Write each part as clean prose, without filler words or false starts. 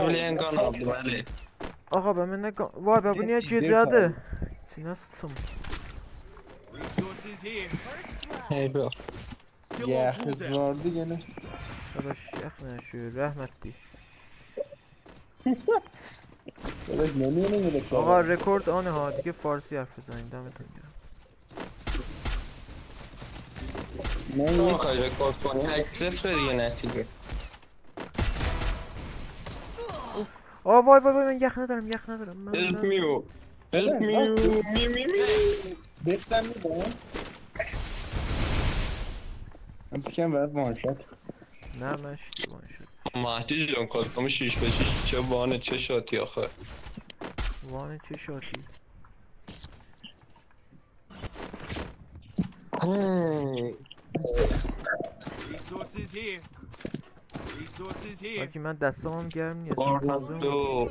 Tavlayan aldım Ali. Aga ben ne vay be bu niye gecədir? Sinə sıçım. Hey bro. Ya kız vardı gene. Qardaş yaxına şu rəhmətli. Evet ne öyle Aga rekord anı ha دیگه فارسی حرف بزنید دمتون گرم. Ne میخوای رکورد کنی؟ 8-0 دیگه نتیجه. وای من یخ ندارم من Help me you. Help me you. می. Destem mi bu? Ben fikrim var manşet. نه من اشتباه شد. مهدی جان کارتم 6 به 6 چه وانه چه شاتی آخه. وانه چه شاتی؟ من دستام گرم نیست. تورنادو.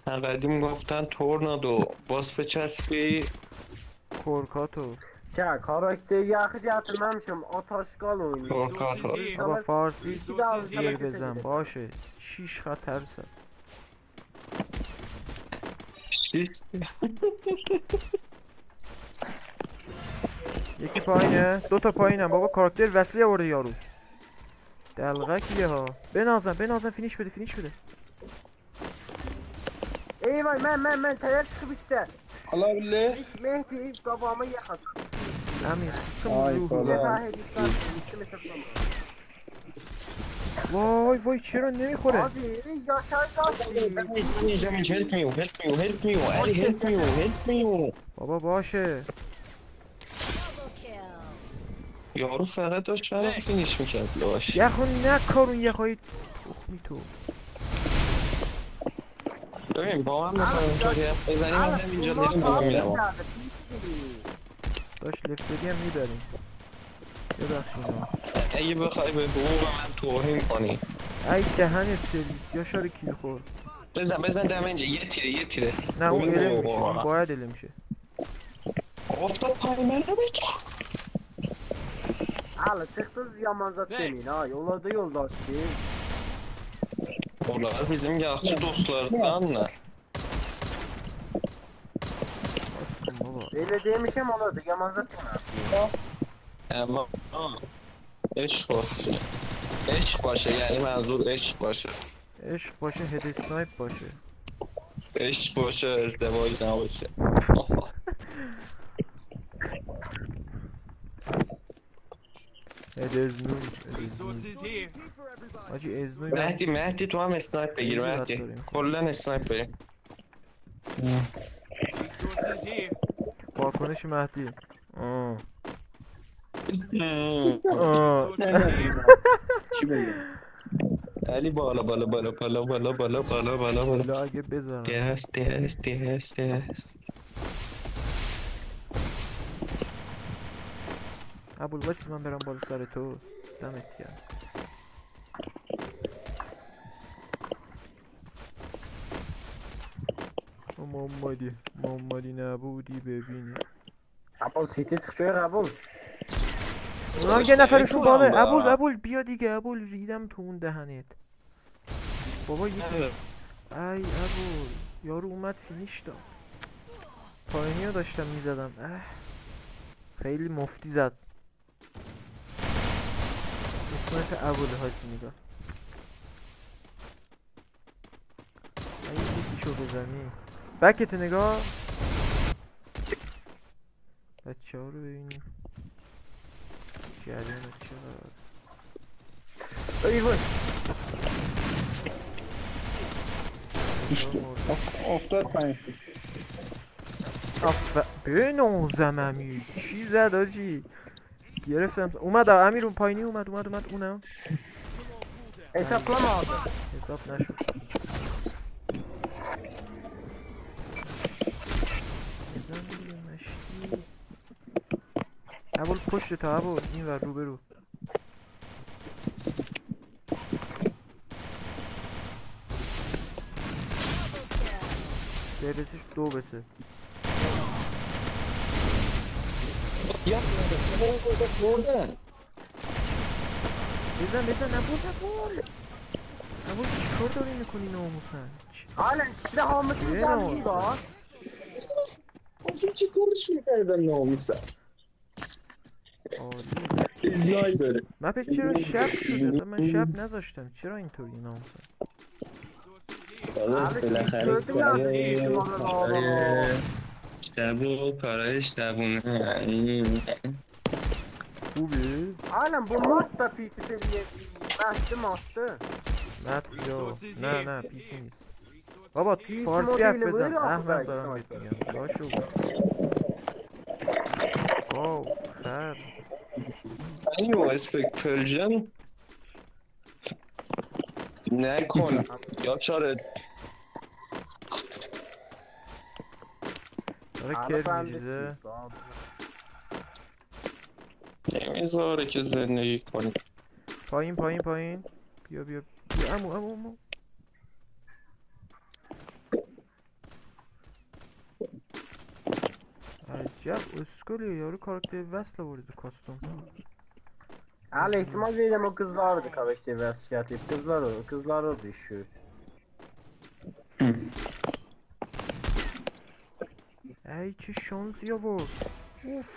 قدیم گفتن تورنادو. باز بچسبی. کورکاتو. Ya karakteri yaxşı hatırlamışım. O taşkal oynuyor. تورکاتو. بابا فارسی زیر بزن باشه 6 خطرسه. یکی پایینه دو تا پایینم بابا کاراکتر وصلی آورده یارو دلغکیه ها بنازن فینیش بده Eyvay ben tayar çıkıp işte. Olabilir. Mehdi babamı yakat. امیر Ay روحو falan. Zahidistan üstüme sapsama. وای چرا نمیخوره Abi yaşar kaçtı. Jamil help me you. Ali help me you. بابا باشه یارو فقط داشت منو فینیش میکرد باش. یخون نکارون یخوایی تخمی تو ببین با من میخوایم اینطوری حرف بزنیم من همینجا دیگه بالا میرم. داشت لفتری هم میبریم ببخشید اگه بخوای به حقوق من توهین کنی ای دهنت سرویس یا شاری کیل خور بزن دم اینجا یه تیره نه اون ببین علم میشه بابا. اون باید علم میشه افتاد پای من رو بگه Hala çıktınız yamanzat demeyin ha. Yollarda yoldaş değil. onlar bizim yaxşı dostlardanlar. Aslım baba Öyle demişim olurdu yamanzat demeyin. اما عشق باشه عشق باشه یعنی منظور عشق باشه عشق باشه هد اسنایپ باشه عشق باشه ازدواج نباشه هد ازنوی آجی ازنوی مهدی تو هم اسنایپ بگیر مهدی کلن اسنایپ بریم واکنش مهدی Çi böyle. علی بالا حالا اگه بذارم دست ابوال واسه من برم بالا سر تو دمت گرم محمدی نبودی ببینی Kabul siti çıkıyor kabul. اونا یه نفرشون باله ابوال بیا دیگه ابوال ریدم تو اون دهنت بابا ای ابوال یارو اومد فینیش داد پایینی رو داشتم میزدم خیلی مفتی زد اسمت ابوال حاجی نگاه اگه یکیشو بزنی بکت نگاه بچه ها رو ببینیم جریان چقدر Eyvay. İşte. Oftad paylaştı. بنازم امیر چی زد آجی گرفتم اومد امیر اون پایینی اومد اونم Hesaplama abi. حساب نشد بزن دیگه مشتی ابوال پشت تا ابوال این ور رو برو بسش 2 به 3 یا چرا گذاشت بردن بزن ابوال چیکار داری میکنی ناموسن؟ حالا چه حامتی یه زمین ناموسن. با اون چی کارش میکردن ناموسن عالی. ایزنای داره مپه چرا شب شده؟ اصلا من شب نذاشتم. چرا اینطوری ناموسن؟ داداش بالاخره gördüm ya bizim oraları. شب و کارهای شبونه خوبی؟ Alem bu mod da PC seviye bastı moddu. مپ یا نه پیسی نیست. بابا PC فارسی حرف modeli بزن buyur احمق arkadaş. دارم بهت میگم. باشو. واو خر. اینو اسپک پرژن نکن یا شاره داره Hala کرد ben de میریزه. çift abi. نمیذاره که زندگی کنی پایین. بیا امو. عجب اسکولی یارو کاراکتر وصل آورده کاستوم. Hala ihtimal veriyorum o kızlardı kavaştı ve şikayet et. Kızlar oldu işiyor. ای چه شانسی آورد. اوف.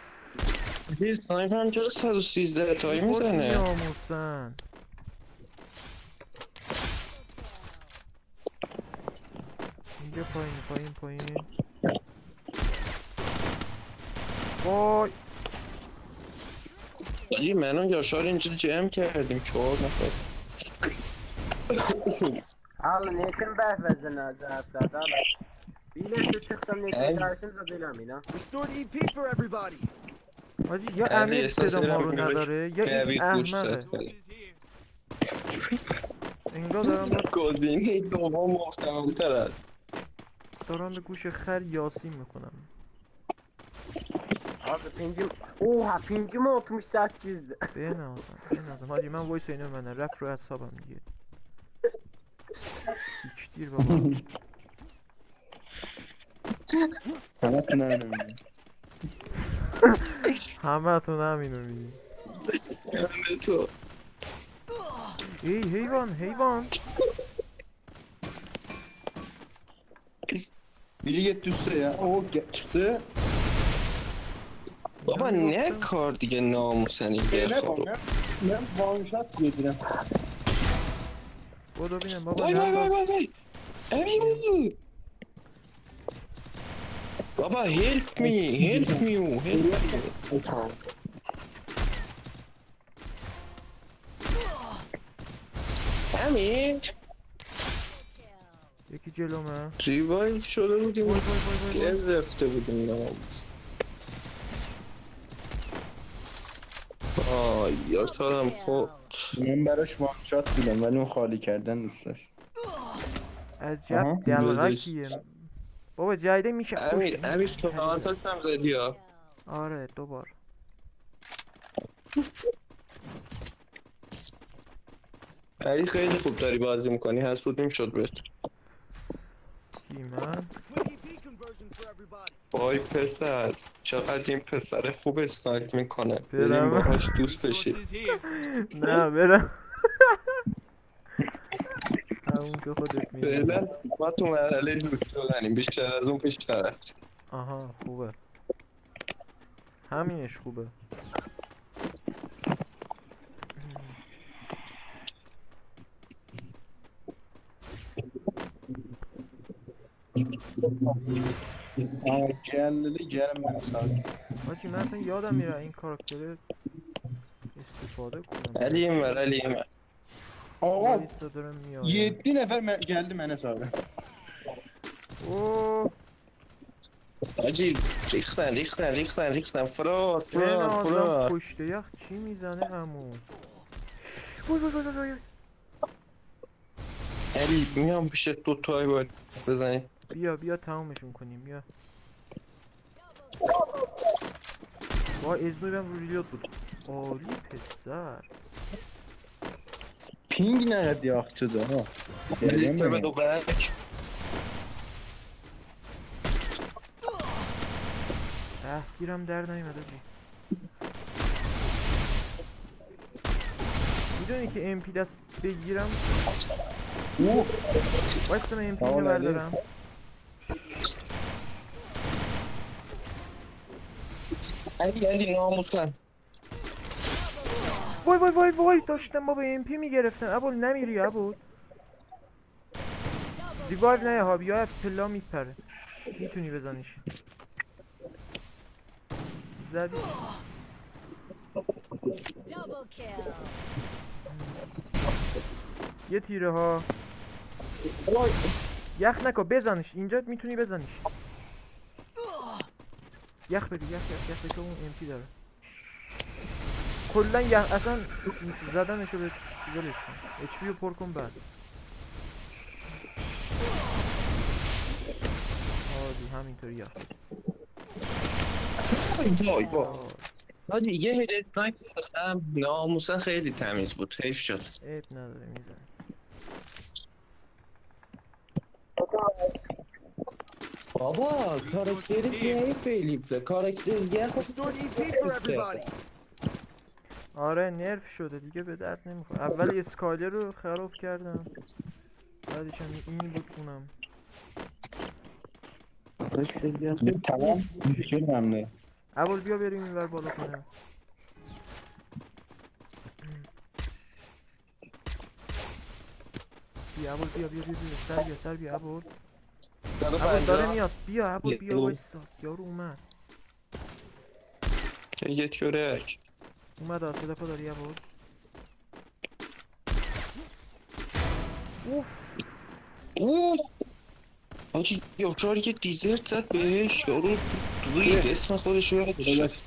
یه سنایپر هم چرا 113 تایی خود میزنه ناموسن. اینجا پایین. وای. آجی من و یاشار اینجا جمع کردیم 4 نفر Hala niyetim behvezden cevaplardan. Bilirse çıksam niyetim Ey. karşımıza değilim yine. Restored EP for everybody. حاجی یا علی امیر احساس صدا ما رو می‌کنم نداره یا این کوید گوش احمقه. داد. انگار گزینه دوم محتمل‌تر است دارم به گوش خر یاسین میکنم. Abi pincim... Oha pincim 68'di. بنازم حاجی من وایس اینو منه رفت رو حسابم دیگه. هیچ دیر بابا. Sana tınarım. همه تون همینو میگی. یعنی تو ای حیوان. Biri gitti üstte ya. O çıktı. بابا نه کار دیگه ناموسن این Ne بخورو bak ben vanşat yedirem. بودو بینم بابا. وای وای امیو بابا هلپ میو امیر یکی جلومه. ریوایو شده بودیم وای. گرفته بودیم ناموس آی یا شدم خود Ben براش vanşat دیدم ولی اون خالی کردن دوست داشت. عجب آها. دلغکیه. بابا جایده میشه امیر تو آنتاس هم زدی ها آره دوبار. علی خیلی خوب داری بازی میکنی حسودیم شد بهت کی من؟ Quick EP conversion for everybody. وای پسر چقدر این پسر خوب اسنایپ میکنه برم. بریم باهاش دوست بشید Resources here. نه برم. همون که خودت میگی. فعلا ما تو مرحله دوست شدنیم بیشتر از اون پیش رفت آها خوبه. همینش خوبه. Kelleli gelin beni sadece. حاجی من اصلا یادم میره این کاراکتر استفاده کنم. علی اینور علی اینور Ağa وایسا دارم میاد. 7 nefer geldi mənə sonra. اوه حاجی ریختن فرار بنازم پشت یخ چی میزنه همون. وای. علی میام پیش دوتایی باید بزنیم بیا تمامشون کنیم بیا. وای ازنویرم رو ریلود بود. عالی پسر. Ping nə qədər yaxşıdır ha. ریختر به دو بک گیرم در نیومده جی. میدونی که امپی دست بگیرم وایستا من MP آقا رو علی. بردارم. علی ناموسن. وای وای وای وای داشتم با MP میگرفتم. ابول نمیری ابول. ریوایو نه ها بیا پلا میپره. میتونی بزنیش. زدی. Double kill. یه تیره ها. یخ نکن بزنش اینجا میتونی بزنیش. یخ بده یخ بده اون MP داره. کلا یخ اصلا زدنشو به ولش کن. HP رو پر کن بعد. عادی همینطوری یخ. وای حاجی یه هدت نایف دادم ناموسن خیلی تمیز بود حیف شد. عیب نداره میزنه. بابا کاراکتری دیگه خیلی بده کاراکتر دیگه Restored EP for everybody. آره نرف شده دیگه به درد نمیخوره. اول اسکالر رو خراب کردم. بعدش هم این بود اونم. تمام شدم نه. اول بیا بریم اینور بالا کنه. بیا اول بیا سر بیا اول. اول داره میاد بیا اول بیا وایسا یارو اومد. یه چورک اومد آسه دفعه داری اول. اوف حاجی یاچاری که دیزرت زد بهش یارو دوید اسم خودش رو یادش داداش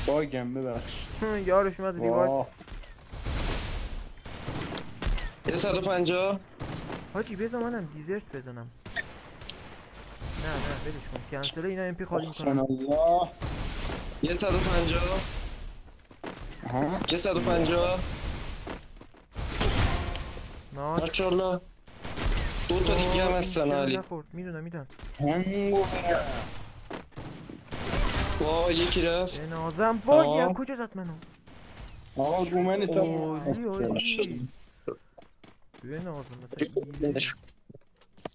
باگم ببخش. یارش اومد ریوایو. واه. یه 150 حاجی بذار منم دیزرت بزنم. نه ولش کن کنسله اینا MP خالی سبحان میکنم. الله. یه 150 ها یه 150 ناش ماشاءالله دو تا دیگه هم هستن علی میدونم هنگو با یکی رفت به نازم وای آه. یا کجا زد منو. آقا رو من اولی اولی به نازم مثلا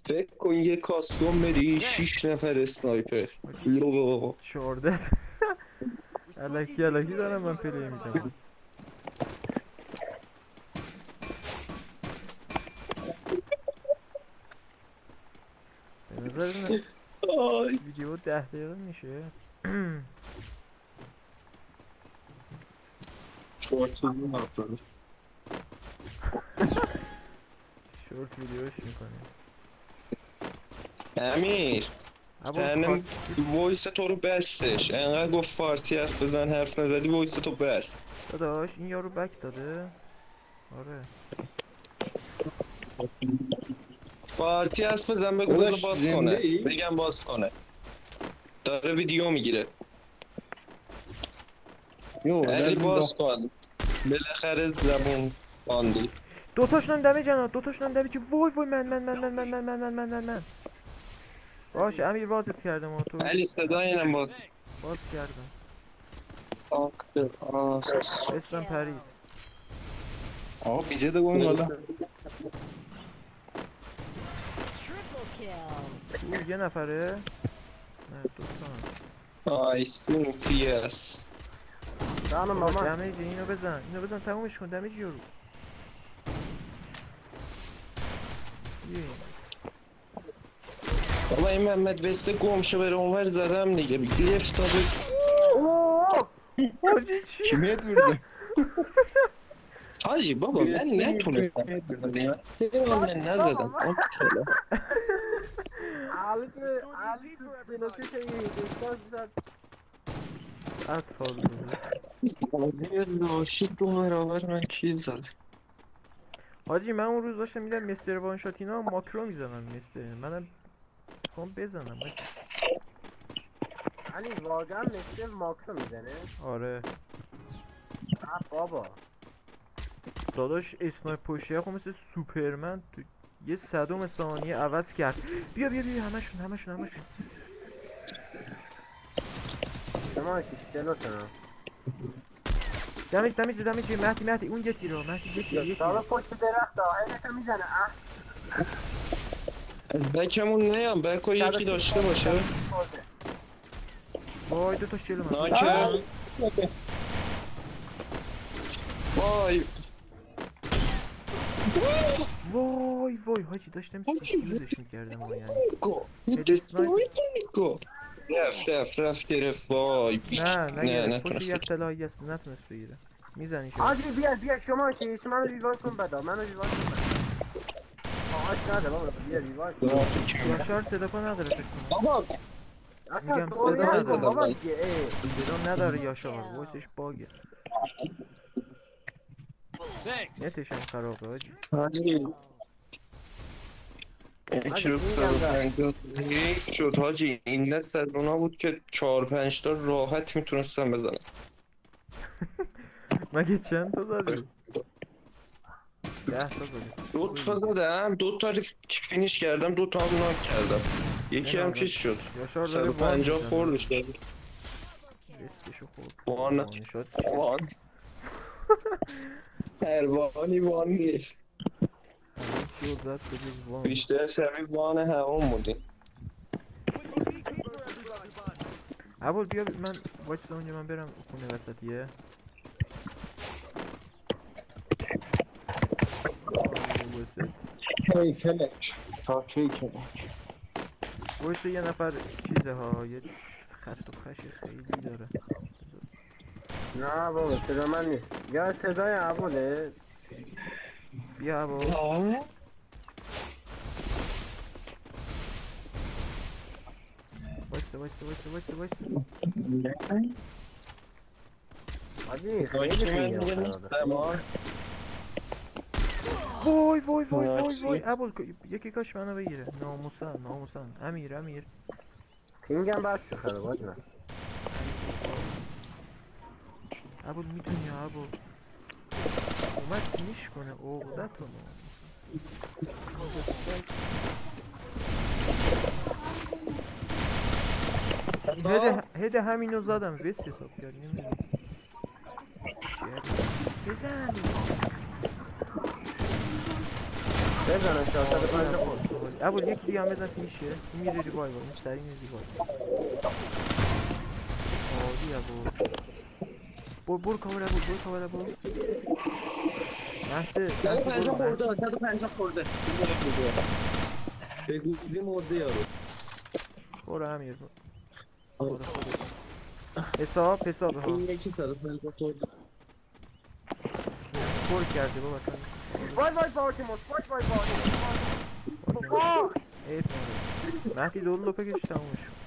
فکر کن یه کاستوم بدی 6 نفر اسنایپر لو 14 الکی دارم من پلی میکنم. به نظر من ویدیو 10 دقیقه میشه. شورت ویدیوش میکنیم. امیر تنم اول وایس تو رو بستش انقدر گفت فارسی حرف بزن حرف نزدی وایس تو بست داداش این یارو بک داده. آره فارسی حرف بزن بگو بذار داداش باز زنده کنه ای؟ بگم باز کنه داره ویدیو میگیره یو علی باز کن بالاخره زبون باندی دوتاشون دمیج وای من باشه امیر بازت کردم و تو علی صدای اینم باز کردم. آس اسم پرید. آقا بیجه ده گوین والا. Triple kill. یه نفره نه دو تا. آیس پیاس جانم ماما. دمیج اینو بزن تمومش کن دمیج یارو. بابا این محمد وسته گمشه بره اونور زدم دیگه لفت داده چی میاد ورده؟ حاجی بابا من نتونستم من نزدم اطفال بازی لاشی دو برابر من کیل زد حاجی من اون روز داشتم میدم مستر وانشات اینا ماکرو میزنن مستر منم خوام بزنم. علی واقعا مثل ماکرو میزنه. آره بابا داداش اسنایپ پشتیه خب مثل سوپرمن تو یه صدم ثانیه عوض کرد. بیا همشون شما شیش جلوتون. دمیج مهدی اون یکی رو مهدی یکی داره پشت درخت ها هیلتو میزنه. از بکمون نیام بکو یکی داشته باشه. وای دو تا شلم هست. ناکه وای وای وای حاجی داشتم سیزش میکردم و یعنی رفت گرفت وای نه پشت نتونست یک طلایی هست نتونست بگیره میزنی شما حاجی بیا شما شیش منو ریوایو کن بدا منو ریوایو کن آش نده بابا بیا ریوایو کن یاشار صدا کن نداره فکر کنم بابا اصلا میگم تو صدا نکن نداره. بابا دیگه صدا نداره یاشار وایسش باگه Thanks. نتش هم خرابه حاجی حاجی یک رو 150 حیف شد حاجی این نت از اونا بود که 4-5 تا راحت میتونستم بزنم. مگه چند تا زدی؟ 10 تا زدی 2 تا زدم 2 تا فینیش کردم 2 تا هم ناک کردم یکی هم چیز شد یاشار داره وان 150 میزنه خوردش دستشو خورد وان وان شد وان هروانی وان نیست همه چی رو زد به جز وان بیشتر شبیه وان همون بودیم. عبال بیا من وایستا اونجا من برم خونه وسطیه کی کلک تا کی کلک وایستا یه نفر چیزه ها یه خط و خش خیلی داره نه بابا صدا من نیست یا صدای عبوله بیا عبال وایستا حاجی خیلی پینگم وای عبال یکی کاش منو بگیره ناموسن امیر پینگم بس شو خراب حاجی من عبال میتونی یا عبال اومد فینیش کنه عقدتونو هد همینو زدم وست حساب کرد نمیدونم بزن بزنم 450 خورد عبال یکی دیگه هم بزن فینیشه این میره ریوای این سریع میره ریوای عالی عبال برو کامل عبال مهده 150 خورده بگوزی مرده یارو برو امیر خود حساب ها این یکی 150 خورده پر کرده بابا وای فاطمه وای ایت نداره مهدی دور لپه کش تموم شد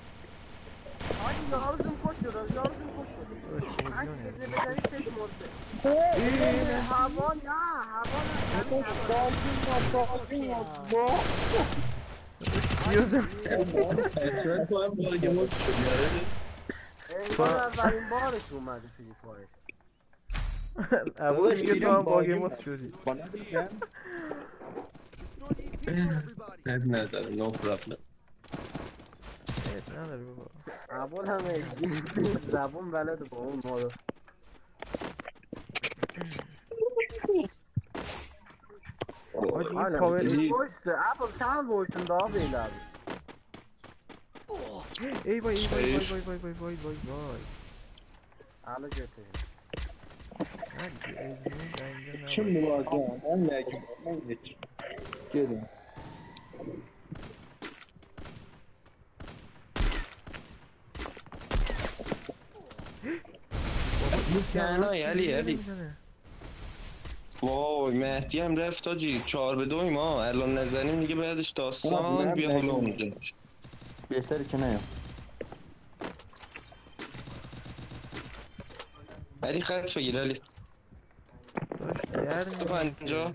حاجی یارزم کش شد داشت بازیونه بزنی چش مرده هوا یوزم احتمال تو هم باگه مد شد انگار اولین بارش اومده فیلی فایش عبال میگه تو هم باگیموس شدی نداره نو پرابلم ایت نداره بابا عبال همه زبون بلده با اون مارو حاجی این کاوری پشته عبال چند وایشون دا بیلم ای وای حالا جته چه مواجه من نگیم من یک گیریم کنای علی وای مهدی هم رفت آجی 4-2 ما الان نزنیم دیگه بعدش داستان بیا حالا اونجا بهتره که نیام علی خط بگیر علی 50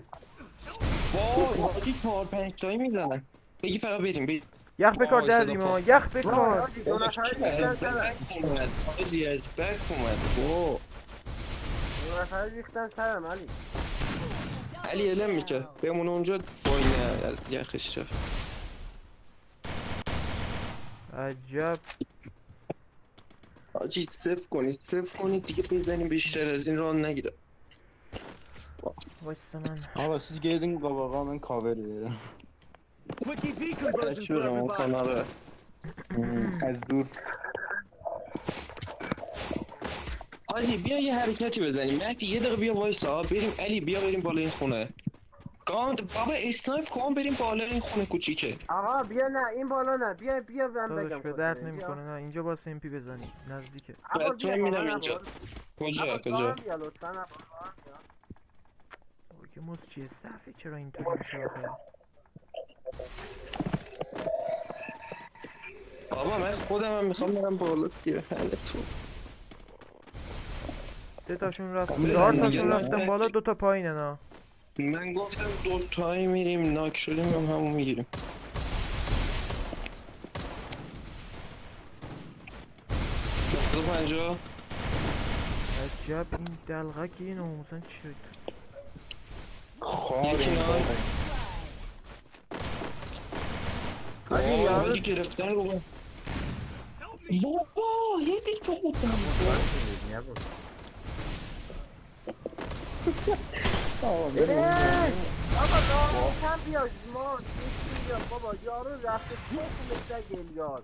وای حاجی 4-5 تایی میزنن بگی فقط بریم یخ بکار دردیم ها یخ بکار حاجی دو نفر ریختن سرم حاجی از بک اومد دو نفر ریختن سرم علی علی علم میشه بمونه اونجا فاینه از یخش رفت عجب حاجی صف کنید دیگه بزنیم بیشتر از این ران نگیره وایسا من Ama siz gelin baba ben cover veririm. Quick EP conversion for Kaçıyorum o everybody. kanarı. از دور Hadi bir یه حرکتی بزنیم مهدی یه دقیقه بیا وایسا بریم علی بیا بریم بالا این خونه کام بابا اسنایپ کام بریم بالا این خونه کوچیکه آقا بیا نه این بالا نه بیا من داداش بگم به درد نمیکنه نه اینجا با سمپی بزنی نزدیکه آقا بچه میدم اینجا کجا کجا بیا لطفا بیا. بابا که موز چیه صفحه چرا اینطوری میشه آخه بابا من خودم هم میخوام برم بالا دیگه حل تو سه تاشون رفت بزن 4 دیگه، تاشون نه. رفتن بالا 2 تا پایینه نه من گفتم دوتایی میریم ناک شدیم هم همون میگیریم دو 50 عجب این دلغک این آموزن چی شد یکی ناک حاجی آه، یارو حاجی گرفتن رو من. بابا یه دیگه تو بودم بابا ناموسم بیا ما یکی بیا بابا یارو رفته تو مثل گلیار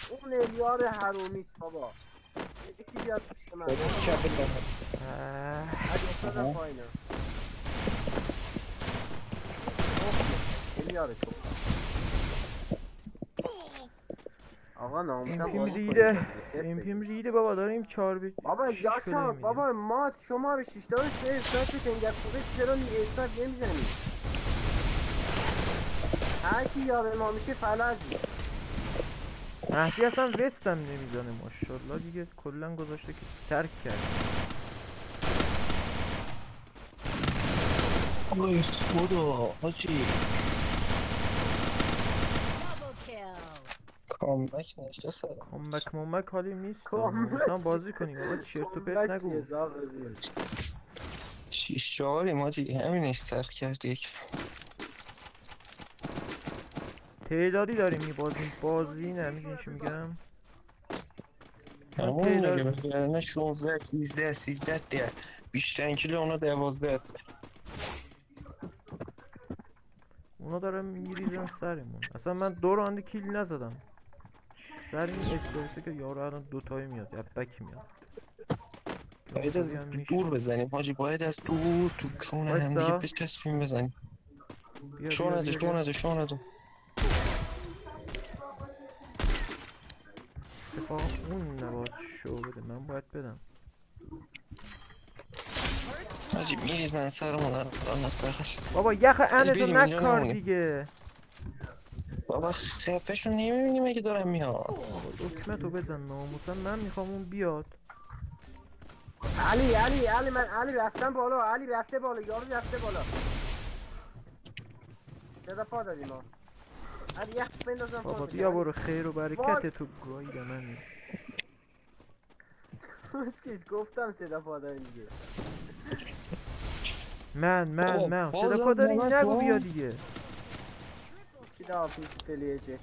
اون الیار حرومیست بابا یکی بیاد پیش من هر افتادم پایینه الیار تو آقا ناموسم امپیم بازی ریده کنید. امپیم ریده بابا داریم 4 به بابا 6 یاشا شده بابا ما شما رو 6 تا سه استارت کنگر خوبه چرا استارت نمیزنی هر کی یار ما میشه فلجی مهدی اصلا وستم نمیزنه ماشاءالله دیگه کلا گذاشته که ترک کرد آی خدا حاجی Double kill. کامبک نشته سرم کامبک مامبک حالی نیست کامبک. مثلا بازی کنیم آقا چرت و پرت نگو شیش چهاریم حاجی همینش سخت کرد یک تعدادی داریم میبازیم بازی نمیدونی چی میگم همون تعداد- میگه بگرنه 16 13 13 ده بیشترین کیلو اونا 12 اونا دارن میریزن سرمون اصلا من 2 راند کیل نزدم سر این استرسه که یارو الان دوتایی میاد یا بکی میاد باید از اونطوری هم میشه. دور بزنیم حاجی باید از دور تو چون هم دیگه وایسا. بچسبیم بزنیم بیا شو بیا نده بیا شو بیا. نده شو نده اتفاقا اون نباید شو بده من باید بدم حاجی میریزن سرمون الان از بخش بابا یخ انتو بریم اینجا نکار نمونیم. دیگه بابا خفهشون نمیبینیم اگه دارم میاد بابا دکمتو بزن ناموسن من میخوام اون بیاد علی من علی رفتم بالا علی رفته بالا یارو رفته بالا صدا پا دادیم ما علی یخ بندازم بابا پا بیا برو خیر و برکت تو گاییده منی کش گفتم صدا پا داریم دیگه من بازم صدا پا داری نمک نگو ها. بیا دیگه چی دا پیش پلیه جستی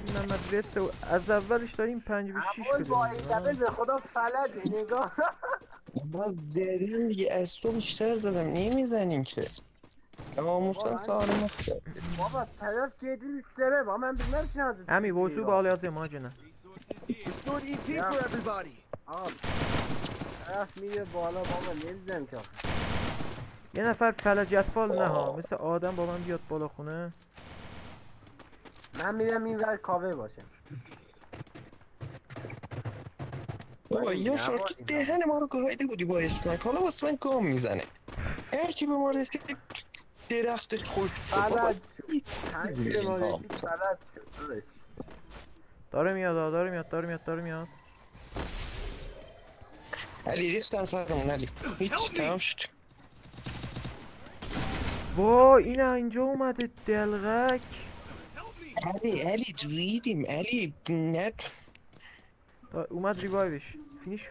این محمد وست و از اولش داریم 5 به 6 اول با بده این دبل به خدا فلجه نگاه باز زدیم دیگه از تو بیشتر زدم نمیزنیم که ناموسن سارم کرد بابا طرف جدی میشتره با من بگم چی نزد امی وصول بالا از ماجنه Restored EP Yeah. for everybody. آب طرف میره بالا بابا نمیزنم که آخه. یه نفر فلج اطفال نه ها مثل آدم با من بیاد بالا خونه من میرم این ور کاوه باشم بابا یا شارت تو دهن ما رو گاهیده بودی با اسنایپ حالا واسه من گام میزنه هر کی به ما رسید درختش خوش شد بابا فلج هنگی به ما رسید فلج شد داداش. داره میاد علی ریختن سرمون علی هیچ تمام شد وا این اینجا اومده دلغک علی ریدیم علی نه اومد ریوایوش فینیش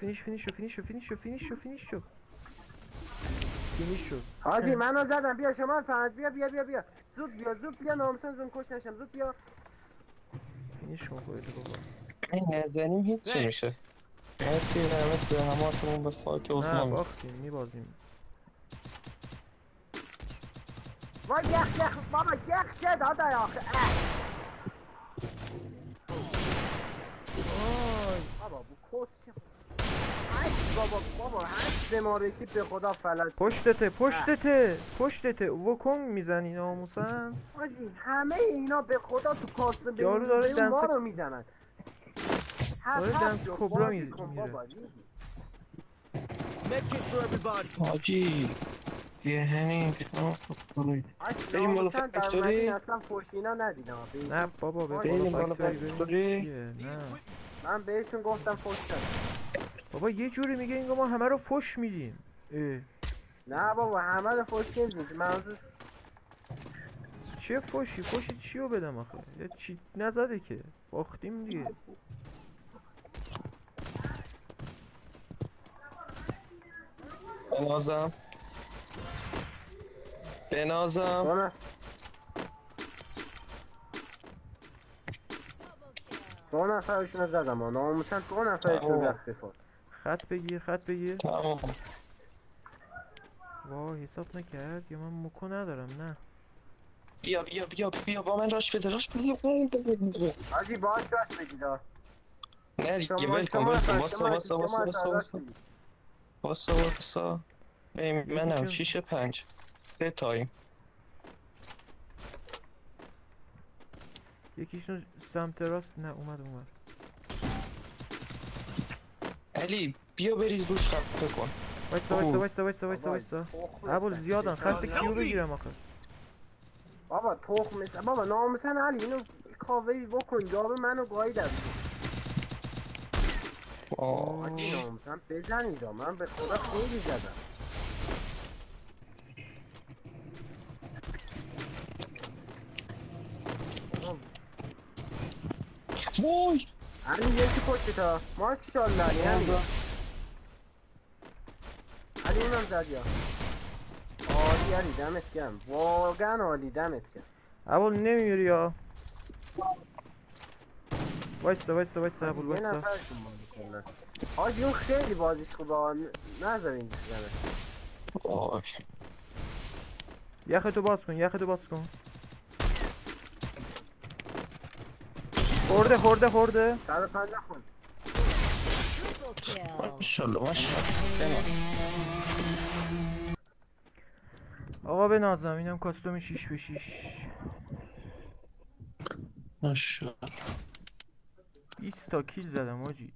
شو حاجی منو زدم بیا شما فرض بیا زود بیا ناموسن زون کش نشم زود بیا فینیش کن خودتو بابا این نزدنیم هیچی میشه مرسی رحمت به هماتون به فاک نه عثمان باختیم میبازیم با یخ بابا یخ چه داده آخه بابا بو کس بابا هشت ما رسید به خدا فلج پشتته وکن میزنی ناموسن. آجی همه اینا به خدا تو کاسته به یارو داره اون ما دنس رو میزنن دنس کبرا میره. Medkit for everybody. حاجی یه همین بریم بالا فکتوری. اصلا فوشینا ندیدم نه بابا به بریم بالا بالا فکتوری فکتوری. نه من بهشون گفتم فوش دادم بابا یه جوری میگه اینگاه ما همه رو فش میدیم. نه بابا همه رو فوش نمیدیم منظور چیه فشی چیو بدم آخه یه چی نزده که باختیم دیگه. بنازم دو نفرشون زدم ها ناموسن دو نفرشون رفت دفاع خط بگیر تمام. وای حساب نکرد یا من مکو ندارم. نه بیا با من راش بده حاجی باش راست بگید ها نه دیگه شما- ول کن شما- واسا منم 6-5 3 تایم. یکیشون سمت راست. نه اومد علی بیا بریز روش خفه کن. وایسا ابوال زیادن خط کیو بگیرم آخه. بابا تخم بابا ناموسن علی اینو کاوری بکن جاب منو گاییدم حاجی ناموسن بزنید من به خدا خیلی زدم وای علی یکی پشت تا ماشاءالله علی اونم زد یا عالی علی دمت گرم واقعا عالی دمت گرم ابوال نمیری یا وایسا ابوال یه وایسا. نفرشون بازی کنن حاجی اون خیلی بازیش خوبه نظر اینجا زنه وای یختو باز کن خورده 150 خون Triple kill. ماشاءالله آقا بنازم اینم کاستوم 6x6 ماشاءالله 20 تا کیل زدم آجی.